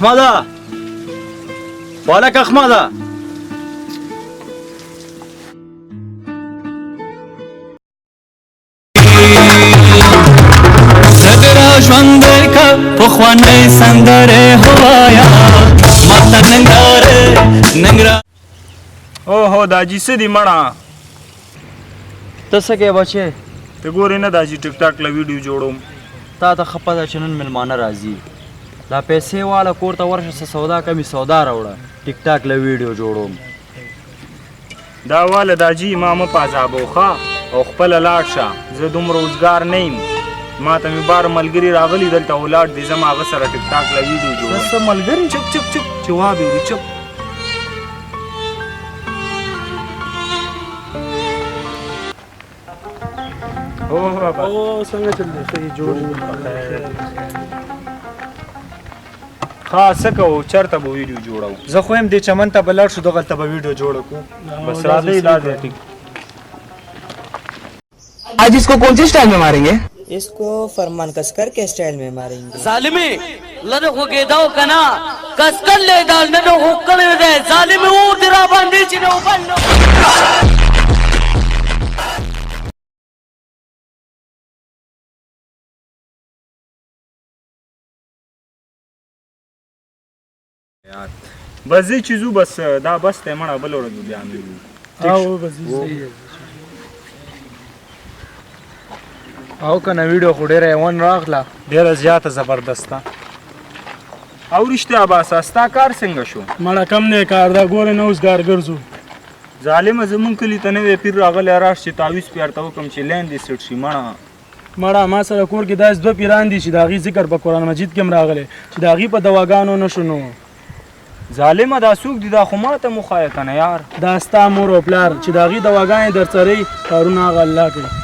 احمده بالک احمده زګرا ژوند کا پخوانی سندره هوایا ماته ننګره اوهو داجی څه دي مړه ته څه کوې بچې ته ګورې نه داجی ټیک ټاک له ویډیو جوړوم تا ته خپه ده چې نن مېلمانه راځي دا پیسې واله کور ته ورشه څه سودا کمې سودا راوړه ټیک ټاک له ویډیو جوړوم دا واله داجی ما مه پازابو ښه او خپله لاړ شه زه دومره روزګار نه یم ما ته مې بار ملګري راغلي دلته ولاړ دي زه م هغه سره ټیک ټاک له ویډیو جوړوم څه ملګري چپ چپ چپ جواب یې وړي چپ اوه بابا څنګه چل دی ښه جوړ ښه څه کوو چېرته به ویډیو جوړوو زه خو یم دې چمن ته به لاړ شو دغلته به ویډیو جوړه کړو بس راځئ دا دی ټیک आज इसको कौन से स्टाइल में मारेंगे? इसको फरमान कसकर के स्टाइल में मारेंगे। ظالمي لده خو کېداو کنه کسکل له دال نه خو کړی دی ظالمي و درا باندې چې نو بنو بس زه چې ځو بس دا بس دی مړه بله ورځ به بیا مې او بس صحیح او کنه ویډیو خو ډیره ون راغله ډیره زیاته زبردسته او رښتیا باسه ستا کار څنګه شو مړه کم نه کار دا ګوره نه اوس ګار ګرځو ظالمه زمونږ کلي ته نوی پیر راغلی راش چې تعویض پې ورته وکړم چې لین دې سټ شي مړه ما سره کور کې داسې دوه پیران دي چې د هغې ذکر په قرآن مجید کې هم راغلی چې د هغې په دواګانو نه شو نو ظالمه دا څوک دي دا خو ماته مو ښایه که نه یار دا ستا مور او پلار چې د هغې دواګانې در څرئ کارونه هغه الله کوي